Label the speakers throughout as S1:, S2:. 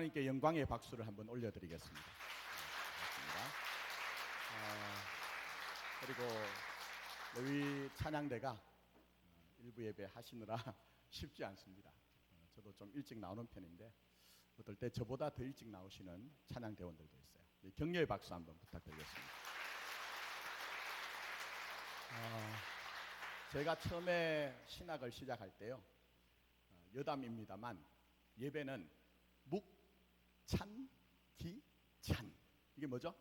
S1: 하나님께 영광의 박수를 한번 올려드리겠습니다. 그리고 너희 찬양대가 일부 예배 하시느라 쉽지 않습니다. 저도 좀 일찍 나오는 편인데 어떨 때 저보다 더 일찍 나오시는 찬양대원들도 있어요. 격려의 박수 한번 부탁드리겠습니다. 제가 처음에 신학을 시작할 때요, 여담입니다만 예배는 묵, 찬, 기, 찬, 이게 뭐죠?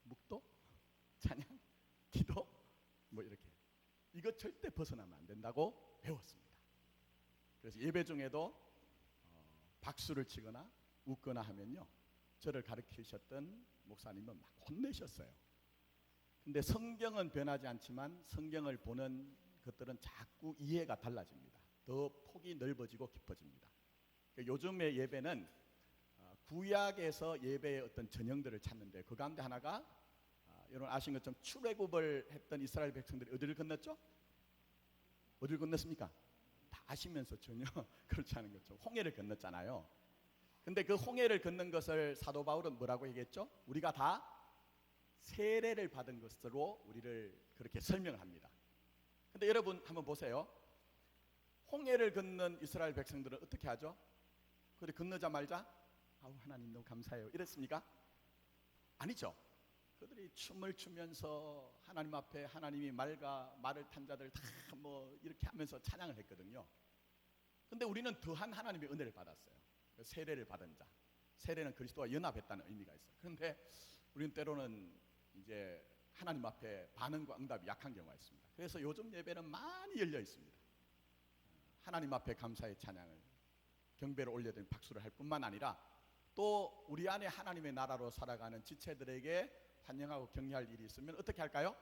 S1: 묵도, 찬양, 기도, 뭐 이렇게, 이거 절대 벗어나면 안 된다고 배웠습니다. 그래서 예배 중에도 박수를 치거나 웃거나 하면요, 저를 가르치셨던 목사님은 막 혼내셨어요. 근데 성경은 변하지 않지만 성경을 보는 것들은 자꾸 이해가 달라집니다. 더 폭이 넓어지고 깊어집니다. 요즘의 예배는 구약에서 예배의 어떤 전형들을 찾는데, 그 가운데 하나가 여러분 아신 것처럼 출애굽을 했던 이스라엘 백성들이 어디를 건넜죠? 어디를 건넜습니까? 다 아시면서 전혀 그렇지 않은 것처럼 홍해를 건넜잖아요. 근데 그 홍해를 건넌 것을 사도 바울은 뭐라고 얘기했죠? 우리가 다 세례를 받은 것으로 우리를 그렇게 설명을 합니다. 근데 여러분 한번 보세요. 홍해를 건넌 이스라엘 백성들은 어떻게 하죠? 그래 건너자마자 아우 하나님 너무 감사해요 이랬습니까? 아니죠. 그들이 춤을 추면서 하나님 앞에 하나님이 말을 탄 자들 다 뭐 이렇게 하면서 찬양을 했거든요. 근데 우리는 더한 하나님의 은혜를 받았어요. 세례를 받은 자, 세례는 그리스도와 연합했다는 의미가 있어요. 그런데 우리는 때로는 이제 하나님 앞에 반응과 응답이 약한 경우가 있습니다. 그래서 요즘 예배는 많이 열려 있습니다. 하나님 앞에 감사의 찬양을, 경배를 올려드린 박수를 할 뿐만 아니라 또 우리 안에 하나님의 나라로 살아가는 지체들에게 환영하고 격려할 일이 있으면 어떻게 할까요?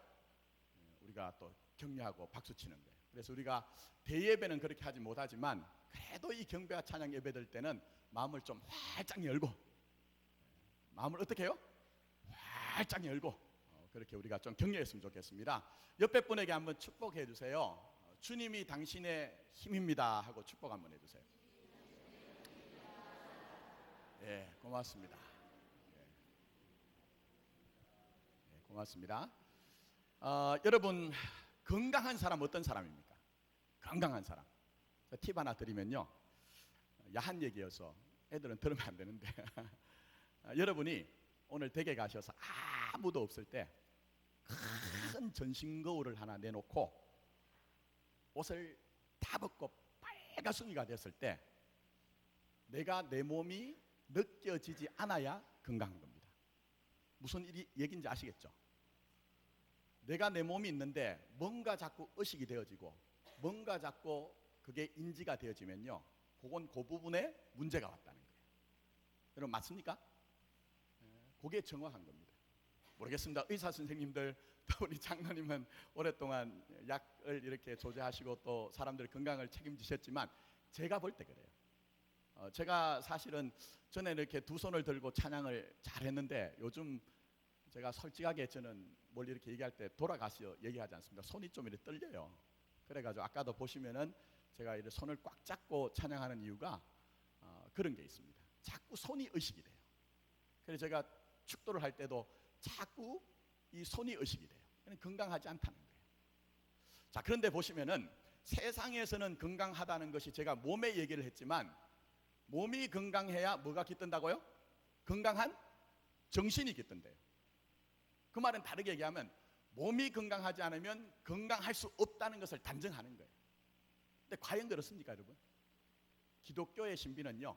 S1: 우리가 또 격려하고 박수치는 거예요. 그래서 우리가 대예배는 그렇게 하지 못하지만 그래도 이 경배와 찬양 예배 될 때는 마음을 좀 활짝 열고, 마음을 어떻게 해요? 활짝 열고 그렇게 우리가 좀 격려했으면 좋겠습니다. 옆에 분에게 한번 축복해 주세요. 주님이 당신의 힘입니다 하고 축복 한번 해주세요. 예, 고맙습니다. 예, 고맙습니다. 여러분 건강한 사람 어떤 사람입니까? 건강한 사람. 팁 하나 드리면요, 야한 얘기여서 애들은 들으면 안 되는데 여러분이 오늘 댁에 가셔서 아무도 없을 때 큰 전신 거울을 하나 내놓고 옷을 다 벗고 빨가숭이가 됐을 때 내가 내 몸이 느껴지지 않아야 건강한 겁니다. 무슨 얘기인지 아시겠죠? 내가 내 몸이 있는데 뭔가 자꾸 의식이 되어지고 뭔가 자꾸 그게 인지가 되어지면요, 그건 그 부분에 문제가 왔다는 거예요. 여러분 맞습니까? 그게 정확한 겁니다. 모르겠습니다. 의사 선생님들, 또 우리 장로님은 오랫동안 약을 이렇게 조제하시고 또 사람들의 건강을 책임지셨지만 제가 볼 때 그래요. 제가 사실은 전에 이렇게 두 손을 들고 찬양을 잘했는데 요즘 제가 솔직하게 저는 뭘 이렇게 얘기할 때 돌아가시어 얘기하지 않습니다. 손이 좀 이렇게 떨려요. 그래가지고 아까도 보시면은 제가 이렇게 손을 꽉 잡고 찬양하는 이유가 그런 게 있습니다. 자꾸 손이 의식이 돼요. 그래서 제가 축도를 할 때도 자꾸 이 손이 의식이 돼요. 건강하지 않다는 거예요. 자, 그런데 보시면은 세상에서는 건강하다는 것이, 제가 몸의 얘기를 했지만 몸이 건강해야 뭐가 깃든다고요? 건강한 정신이 깃든대요. 그 말은 다르게 얘기하면 몸이 건강하지 않으면 건강할 수 없다는 것을 단정하는 거예요. 근데 과연 그렇습니까, 여러분? 기독교의 신비는요,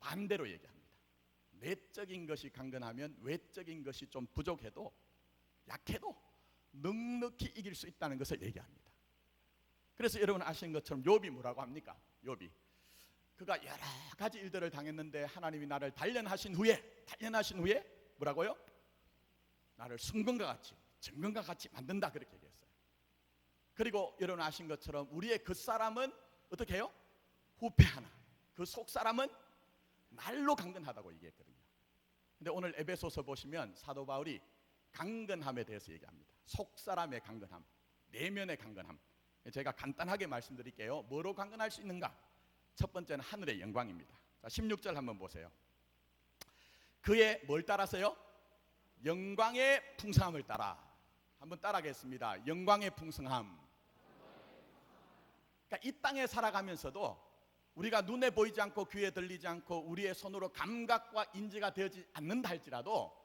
S1: 반대로 얘기합니다. 내적인 것이 강건하면 외적인 것이 좀 부족해도 약해도 넉넉히 이길 수 있다는 것을 얘기합니다. 그래서 여러분 아시는 것처럼 욥이 뭐라고 합니까? 욥이 그가 여러 가지 일들을 당했는데 하나님이 나를 단련하신 후에 뭐라고요? 나를 순금과 같이 정금과 같이 만든다, 그렇게 얘기했어요. 그리고 여러분 아신 것처럼 우리의 겉사람은 어떻게 해요? 후패하나 그 속사람은 날로 강건하다고 얘기했거든요. 근데 오늘 에베소서 보시면 사도 바울이 강건함에 대해서 얘기합니다. 속사람의 강건함, 내면의 강건함. 제가 간단하게 말씀드릴게요. 뭐로 강건할 수 있는가? 첫 번째는 하늘의 영광입니다. 자, 16절 한번 보세요. 그의 뭘 따라서요? 영광의 풍성함을 따라. 한번 따라하겠습니다. 영광의 풍성함. 그러니까 이 땅에 살아가면서도 우리가 눈에 보이지 않고 귀에 들리지 않고 우리의 손으로 감각과 인지가 되지 않는다 할지라도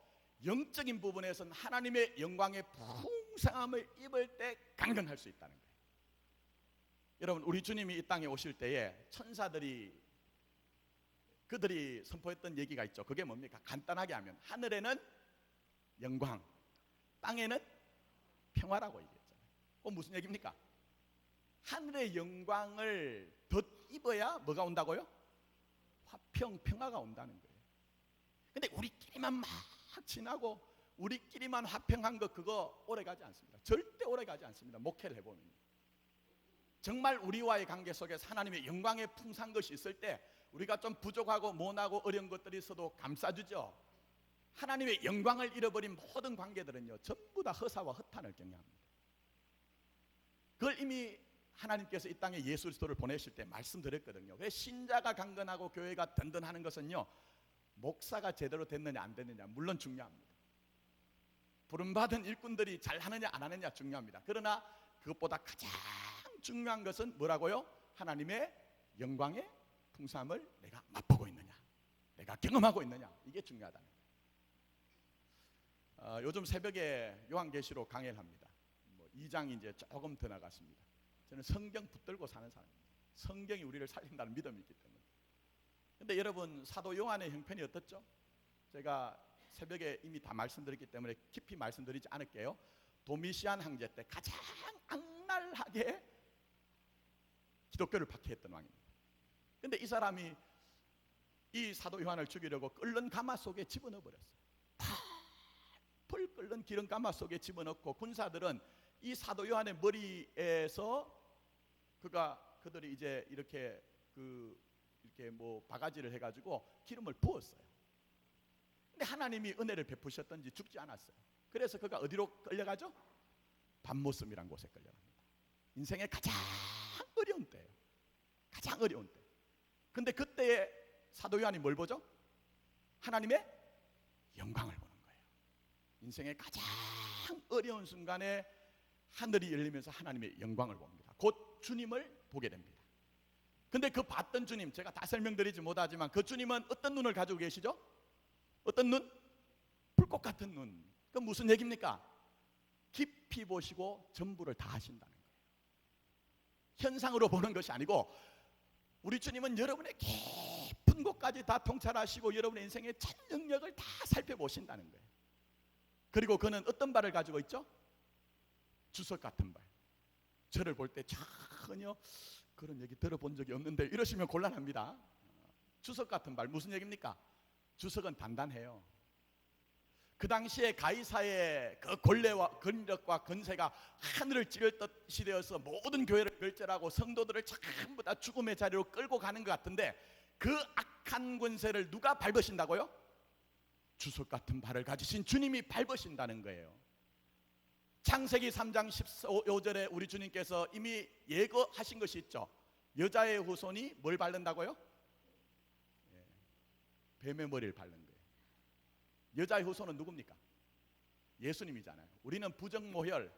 S1: 영적인 부분에서는 하나님의 영광의 풍성함을 입을 때 강건할 수 있다는 거예요. 여러분, 우리 주님이 이 땅에 오실 때에 천사들이 그들이 선포했던 얘기가 있죠. 그게 뭡니까? 간단하게 하면 하늘에는 영광, 땅에는 평화라고 얘기했잖아요. 그건 무슨 얘기입니까? 하늘의 영광을 덧입어야 뭐가 온다고요? 화평, 평화가 온다는 거예요. 근데 우리끼리만 막 지나고 우리끼리만 화평한 거 그거 오래가지 않습니다. 절대 오래가지 않습니다. 목회를 해보면 정말 우리와의 관계 속에서 하나님의 영광의 풍성한 것이 있을 때 우리가 좀 부족하고 모나고 어려운 것들이 있어도 감싸주죠. 하나님의 영광을 잃어버린 모든 관계들은요 전부 다 허사와 허탄을 경험합니다. 그걸 이미 하나님께서 이 땅에 예수 그리스도를 보내실 때 말씀드렸거든요. 왜 신자가 강건하고 교회가 든든하는 것은요 목사가 제대로 됐느냐 안 됐느냐 물론 중요합니다. 부름받은 일꾼들이 잘하느냐 안 하느냐 중요합니다. 그러나 그것보다 가장 중요한 것은 뭐라고요? 하나님의 영광의 풍성함을 내가 맛보고 있느냐, 내가 경험하고 있느냐, 이게 중요하다는 거예요. 요즘 새벽에 요한계시록 강해를 합니다. 2장이 이제 조금 더 나갔습니다. 저는 성경 붙들고 사는 사람입니다. 성경이 우리를 살린다는 믿음이 있기 때문에. 근데 여러분, 사도 요한의 형편이 어떻죠? 제가 새벽에 이미 다 말씀드렸기 때문에 깊이 말씀드리지 않을게요. 도미시안 황제 때 가장 악랄하게 기독교를 박해했던 왕입니다. 근데 이 사람이 이 사도 요한을 죽이려고 끓는 가마 속에 집어넣어 버렸어요. 풀 끓는 기름 가마 속에 집어넣고 군사들은 이 사도 요한의 머리에서 그들이 이제 이렇게 뭐 바가지를 해가지고 기름을 부었어요. 근데 하나님이 은혜를 베푸셨던지 죽지 않았어요. 그래서 그가 어디로 끌려가죠? 밤모섬이란 곳에 끌려갑니다. 인생의 가장 어려운 때예요. 가장 어려운 때. 근데 그때에 사도 요한이 뭘 보죠? 하나님의 영광을 보는 거예요. 인생의 가장 어려운 순간에 하늘이 열리면서 하나님의 영광을 봅니다. 곧 주님을 보게 됩니다. 근데 그 봤던 주님, 제가 다 설명드리지 못하지만 그 주님은 어떤 눈을 가지고 계시죠? 어떤 눈? 불꽃 같은 눈. 그건 무슨 얘기입니까? 깊이 보시고 전부를 다 하신다는 거예요. 현상으로 보는 것이 아니고 우리 주님은 여러분의 깊은 곳까지 다 통찰하시고 여러분의 인생의 전 영역을 다 살펴보신다는 거예요. 그리고 그는 어떤 발을 가지고 있죠? 주석 같은 발. 저를 볼 때 전혀 그런 얘기 들어본 적이 없는데 이러시면 곤란합니다. 주석 같은 발 무슨 얘기입니까? 주석은 단단해요. 그 당시에 가이사의 그 권력과 건세가 하늘을 찌르듯이 되어서 모든 교회를 결절하고 성도들을 전부 다 죽음의 자리로 끌고 가는 것 같은데 그 악한 권세를 누가 밟으신다고요? 주석 같은 발을 가지신 주님이 밟으신다는 거예요. 창세기 3장 15절에 우리 주님께서 이미 예고하신 것이 있죠. 여자의 후손이 뭘 밟는다고요? 뱀의 머리를 밟는 거예요. 여자의 후손은 누굽니까? 예수님이잖아요. 우리는 부정모혈,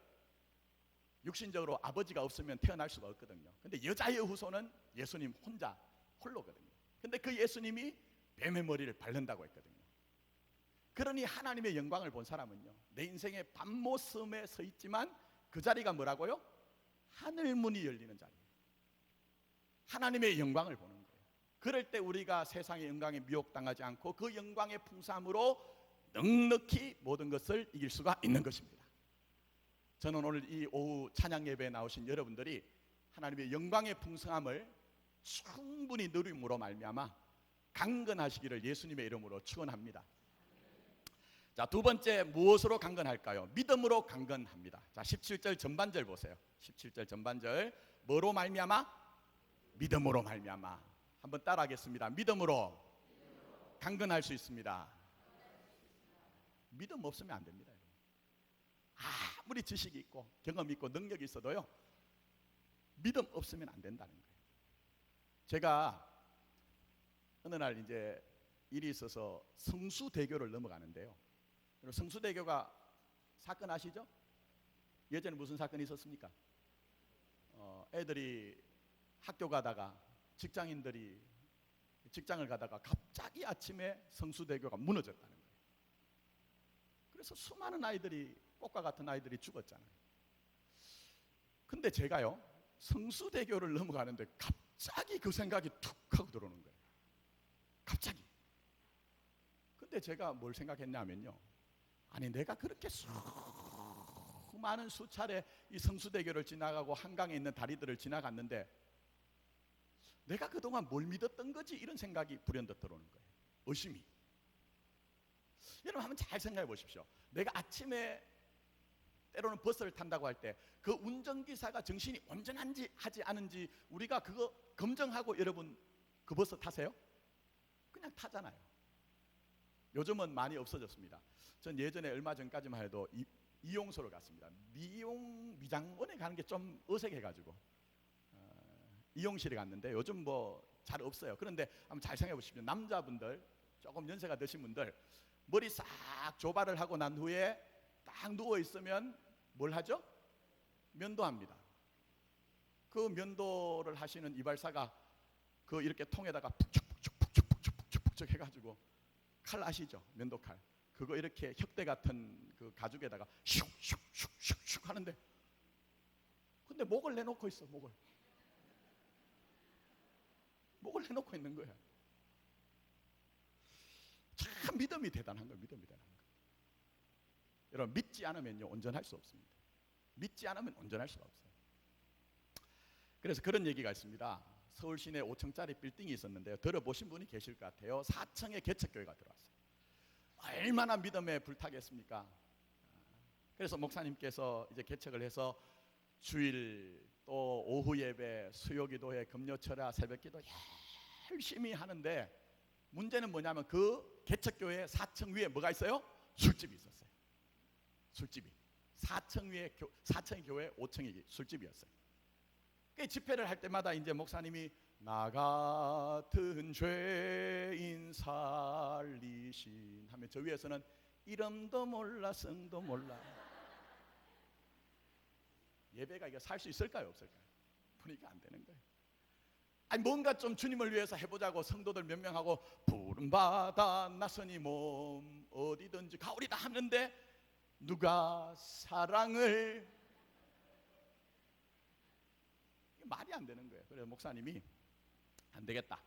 S1: 육신적으로 아버지가 없으면 태어날 수가 없거든요. 근데 여자의 후손은 예수님 홀로거든요. 근데 그 예수님이 뱀의 머리를 밟는다고 했거든요. 그러니 하나님의 영광을 본 사람은요, 내 인생의 밤모섬에 서 있지만 그 자리가 뭐라고요? 하늘문이 열리는 자리예요. 하나님의 영광을 보는 거예요. 그럴 때 우리가 세상의 영광에 미혹당하지 않고 그 영광의 풍성함으로 넉넉히 모든 것을 이길 수가 있는 것입니다. 저는 오늘 이 오후 찬양 예배에 나오신 여러분들이 하나님의 영광의 풍성함을 충분히 누림으로 말미암아 강건하시기를 예수님의 이름으로 축원합니다. 자, 두 번째 무엇으로 강건할까요? 믿음으로 강건합니다. 자, 17절 전반절 보세요. 17절 전반절 뭐로 말미암아? 믿음으로 말미암아. 한번 따라하겠습니다. 믿음으로 강건할 수 있습니다. 믿음 없으면 안 됩니다. 아무리 지식이 있고 경험이 있고 능력이 있어도요, 믿음 없으면 안 된다는 거예요. 제가 어느 날 이제 일이 있어서 성수대교를 넘어가는데요. 성수대교가 사건 아시죠? 예전에 무슨 사건이 있었습니까? 애들이 학교 가다가 직장인들이 직장을 가다가 갑자기 아침에 성수대교가 무너졌다는 거예요. 그래서 수많은 아이들이, 꽃과 같은 아이들이 죽었잖아요. 근데 제가요, 성수대교를 넘어가는데 갑자기 그 생각이 툭 하고 들어오는 거예요. 갑자기. 근데 제가 뭘 생각했냐면요, 아니 내가 그렇게 수많은 수차례 이 성수대교를 지나가고 한강에 있는 다리들을 지나갔는데 내가 그동안 뭘 믿었던 거지? 이런 생각이 불현듯 들어오는 거예요. 의심이. 여러분 한번 잘 생각해 보십시오. 내가 아침에 때로는 버스를 탄다고 할 때 그 운전기사가 정신이 온전한지 하지 않은지 우리가 그거 검증하고 여러분 그 버스 타세요? 그냥 타잖아요. 요즘은 많이 없어졌습니다. 전 예전에 얼마 전까지만 해도 이용소를 갔습니다. 미장원에 가는 게 좀 어색해가지고 이용실에 갔는데 요즘 뭐 잘 없어요. 그런데 한번 잘 생각해 보십시오. 남자분들, 조금 연세가 드신 분들, 머리 싹 조발을 하고 난 후에 딱 누워 있으면 뭘 하죠? 면도합니다. 그 면도를 하시는 이발사가 그 이렇게 통에다가 푹쭉 해가지고 칼 아시죠? 면도칼. 그거 이렇게 혁대 같은 그 가죽에다가 슉슉슉슉슉 하는데, 근데 목을 내놓고 있어. 목을 내놓고 있는 거야. 참 믿음이 대단한 거예요. 믿음이 대단한 거예요. 여러분 믿지 않으면요 온전할 수 없습니다. 믿지 않으면 온전할 수가 없어요. 그래서 그런 얘기가 있습니다. 서울 시내 5층짜리 빌딩이 있었는데요, 들어보신 분이 계실 것 같아요. 4층에 개척교회가 들어왔어요. 얼마나 믿음에 불타겠습니까? 그래서 목사님께서 이제 개척을 해서 주일 또 오후 예배, 수요기도회, 금요철야, 새벽기도 열심히 하는데 문제는 뭐냐면 그 개척교회 4층 위에 뭐가 있어요? 술집이 있었어요. 술집이 4층의 교회 5층이 술집이었어요. 그 집회를 할 때마다 이제 목사님이 나 같은 죄인 살리신 하면 저 위에서는 이름도 몰라 성도 몰라. 예배가 이거 살 수 있을까요 없을까요? 보니까 안 되는 거예요. 아니 뭔가 좀 주님을 위해서 해보자고 성도들 몇 명하고 푸른 바다 나선이 몸 어디든지 가오리다 하는데 누가 사랑을, 말이 안 되는 거예요. 그래서 목사님이 안 되겠다,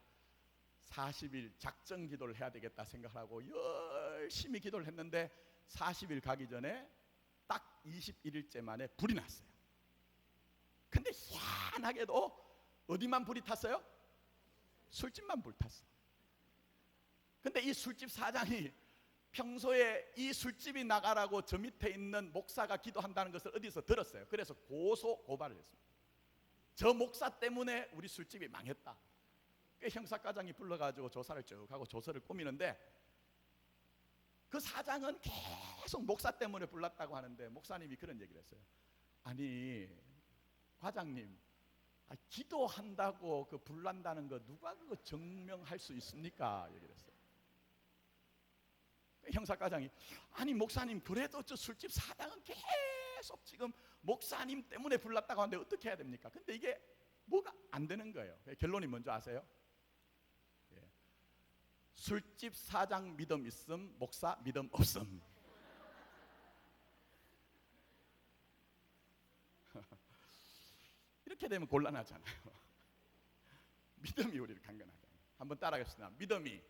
S1: 40일 작정 기도를 해야 되겠다 생각하고 열심히 기도를 했는데 40일 가기 전에 딱 21일째 만에 불이 났어요. 근데 희한하게도 어디만 불이 탔어요? 술집만 불 탔어. 근데 이 술집 사장이 평소에 이 술집이 나가라고 저 밑에 있는 목사가 기도한다는 것을 어디서 들었어요. 그래서 고발을 했습니다. 저 목사 때문에 우리 술집이 망했다. 형사과장이 불러가지고 조사를 쭉 하고 조서를 꾸미는데 그 사장은 계속 목사 때문에 불났다고 하는데 목사님이 그런 얘기를 했어요. 아니 과장님, 기도한다고 그 불난다는 거 누가 그거 증명할 수 있습니까? 얘기를 했어요. 형사과장이 아니 목사님 그래도 저 술집 사장은 계속 지금 목사님 때문에 불났다고 하는데 어떻게 해야 됩니까? 근데 이게 뭐가 안 되는 거예요. 결론이 뭔지 아세요? 술집 사장 믿음 있음, 목사 믿음 없음. 이렇게 되면 곤란하잖아요. 믿음이 우리를 강건하게 합니다. 한번 따라하겠습니다. 믿음이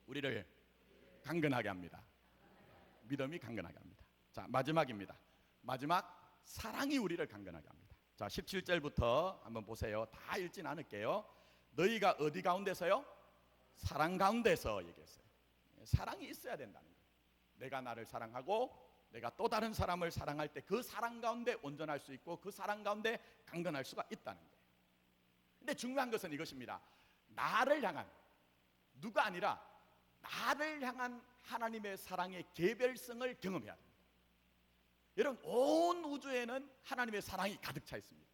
S1: 우리를 강건하게 합니다. 믿음이 강건하게 합니다. 자, 마지막입니다. 마지막, 사랑이 우리를 강건하게 합니다. 자, 17절부터 한번 보세요. 다 읽진 않을게요. 너희가 어디 가운데서요? 사랑 가운데서 얘기했어요. 사랑이 있어야 된다는 거예요. 내가 나를 사랑하고 내가 또 다른 사람을 사랑할 때 그 사랑 가운데 온전할 수 있고 그 사랑 가운데 강건할 수가 있다는 거예요. 근데 중요한 것은 이것입니다. 나를 향한, 누가 아니라 나를 향한 하나님의 사랑의 개별성을 경험해야 됩니다. 여러분 온 우주에는 하나님의 사랑이 가득 차 있습니다.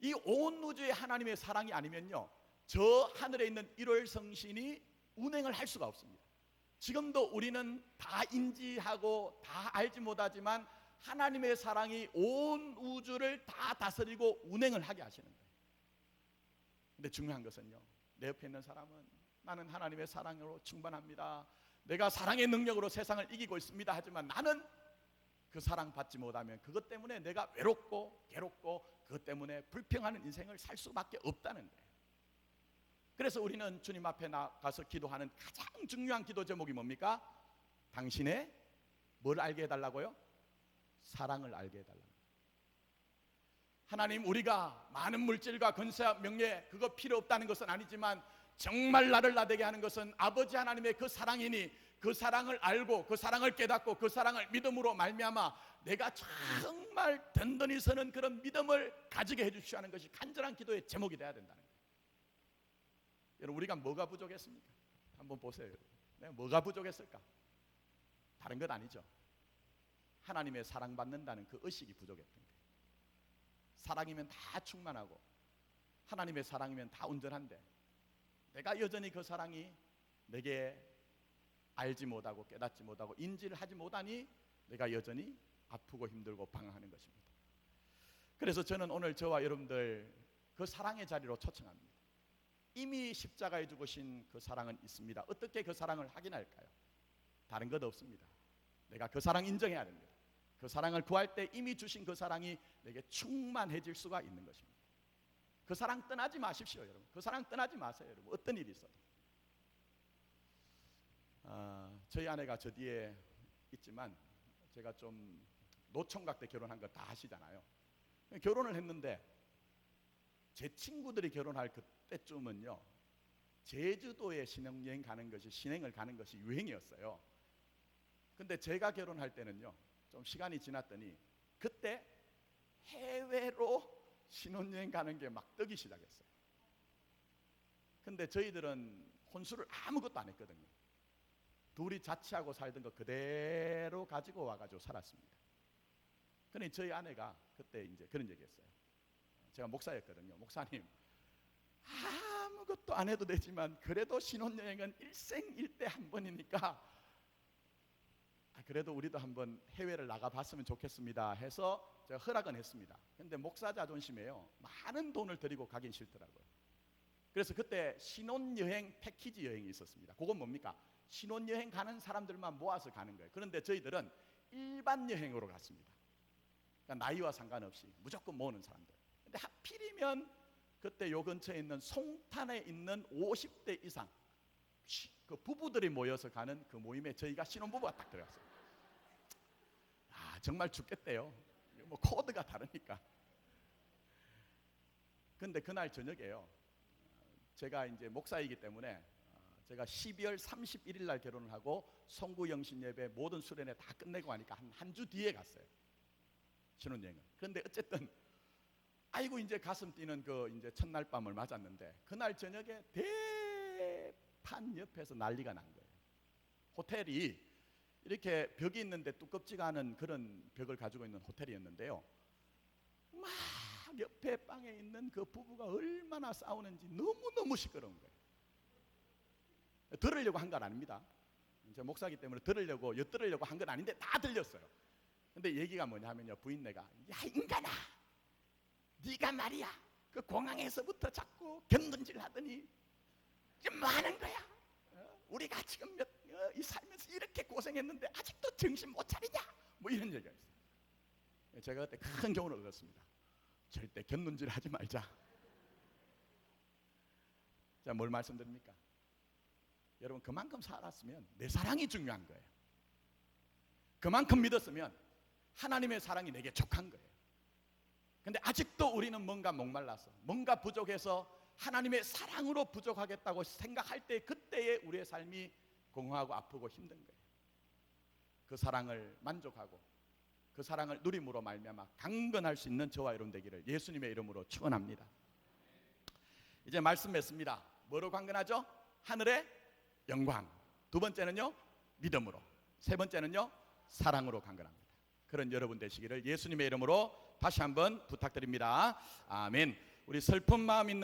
S1: 이 온 우주에 하나님의 사랑이 아니면요 저 하늘에 있는 일월성신이 운행을 할 수가 없습니다. 지금도 우리는 다 인지하고 다 알지 못하지만 하나님의 사랑이 온 우주를 다 다스리고 운행을 하게 하시는 거예요. 근데 중요한 것은요, 내 옆에 있는 사람은 나는 하나님의 사랑으로 충만합니다, 내가 사랑의 능력으로 세상을 이기고 있습니다 하지만 나는 그 사랑 받지 못하면 그것 때문에 내가 외롭고 괴롭고 그것 때문에 불평하는 인생을 살 수밖에 없다는 거예요. 그래서 우리는 주님 앞에 나가서 기도하는 가장 중요한 기도 제목이 뭡니까? 당신의 뭘 알게 해달라고요? 사랑을 알게 해달라고. 하나님, 우리가 많은 물질과 권세와 명예 그거 필요 없다는 것은 아니지만 정말 나를 나되게 하는 것은 아버지 하나님의 그 사랑이니 그 사랑을 알고 그 사랑을 깨닫고 그 사랑을 믿음으로 말미암아 내가 정말 든든히 서는 그런 믿음을 가지게 해주시오 하는 것이 간절한 기도의 제목이 돼야 된다는 거예요. 여러분, 우리가 뭐가 부족했습니까? 한번 보세요. 내가 뭐가 부족했을까? 다른 것 아니죠. 하나님의 사랑받는다는 그 의식이 부족했던 거예요. 사랑이면 다 충만하고 하나님의 사랑이면 다 온전한데 내가 여전히 그 사랑이 내게 알지 못하고 깨닫지 못하고 인지를 하지 못하니 내가 여전히 아프고 힘들고 방황하는 것입니다. 그래서 저는 오늘 저와 여러분들 그 사랑의 자리로 초청합니다. 이미 십자가에 죽으신 그 사랑은 있습니다. 어떻게 그 사랑을 확인할까요? 다른 것 없습니다. 내가 그 사랑 인정해야 됩니다. 그 사랑을 구할 때 이미 주신 그 사랑이 내게 충만해질 수가 있는 것입니다. 그 사랑 떠나지 마십시오, 여러분. 그 사랑 떠나지 마세요, 여러분. 어떤 일이 있어도. 저희 아내가 저 뒤에 있지만 제가 좀 노총각 때 결혼한 거 다 아시잖아요. 결혼을 했는데 제 친구들이 결혼할 그때쯤은요, 제주도에 신혼여행 가는 것이, 신행을 가는 것이 유행이었어요. 근데 제가 결혼할 때는요, 좀 시간이 지났더니 그때 해외로 신혼여행 가는 게 막 뜨기 시작했어요. 근데 저희들은 혼수를 아무것도 안 했거든요. 둘이 자취하고 살던 거 그대로 가지고 와가지고 살았습니다. 근데 저희 아내가 그때 이제 그런 얘기했어요. 제가 목사였거든요. 목사님, 아무것도 안 해도 되지만 그래도 신혼여행은 일생일대 한 번이니까 그래도 우리도 한번 해외를 나가봤으면 좋겠습니다 해서 제가 허락은 했습니다. 근데 목사 자존심에요, 많은 돈을 들이고 가긴 싫더라고요. 그래서 그때 신혼여행 패키지 여행이 있었습니다. 그건 뭡니까? 신혼여행 가는 사람들만 모아서 가는 거예요. 그런데 저희들은 일반 여행으로 갔습니다. 그러니까 나이와 상관없이 무조건 모으는 사람들. 근데 하필이면 그때 요 근처에 있는 송탄에 있는 50대 이상 그 부부들이 모여서 가는 그 모임에 저희가 신혼부부가 딱 들어갔어요. 정말 죽겠대요. 뭐 코드가 다르니까. 근데 그날 저녁에요, 제가 이제 목사이기 때문에 제가 12월 31일 날 결혼을 하고 송구영신 예배 모든 수련회 다 끝내고 하니까 한 주 뒤에 갔어요, 신혼여행을. 그런데 어쨌든 아이고 이제 가슴 뛰는 그 이제 첫날 밤을 맞았는데 그날 저녁에 대판 옆에서 난리가 난 거예요. 호텔이 이렇게 벽이 있는데 두껍지가 않은 그런 벽을 가지고 있는 호텔이었는데요, 막 옆에 방에 있는 그 부부가 얼마나 싸우는지 너무너무 시끄러운 거예요. 들으려고 한 건 아닙니다. 제가 목사기 때문에 엿들으려고 한 건 아닌데 다 들렸어요. 근데 얘기가 뭐냐 하면요, 부인네가 야 인간아, 네가 말이야 그 공항에서부터 자꾸 견눈질 하더니 지금 뭐 하는 거야? 우리가 지금 이 살면서 이렇게 고생했는데 아직도 정신 못 차리냐? 뭐 이런 얘기가 있어요. 제가 그때 큰 교훈을 얻었습니다. 절대 견눈질 하지 말자. 자, 뭘 말씀드립니까? 여러분, 그만큼 살았으면 내 사랑이 중요한 거예요. 그만큼 믿었으면 하나님의 사랑이 내게 족한 거예요. 근데 아직도 우리는 뭔가 목말라서, 뭔가 부족해서 하나님의 사랑으로 부족하겠다고 생각할 때 그때의 우리의 삶이 공허하고 아프고 힘든 거예요. 그 사랑을 만족하고 그 사랑을 누림으로 말미암아 강건할 수 있는 저와 여러분 되기를 예수님의 이름으로 축원합니다. 이제 말씀 맺습니다. 뭐로 강건하죠? 하늘의 영광. 두 번째는요, 믿음으로. 세 번째는요, 사랑으로 강건합니다. 그런 여러분 되시기를 예수님의 이름으로 다시 한번 부탁드립니다. 아멘. 우리 슬픈 마음 있는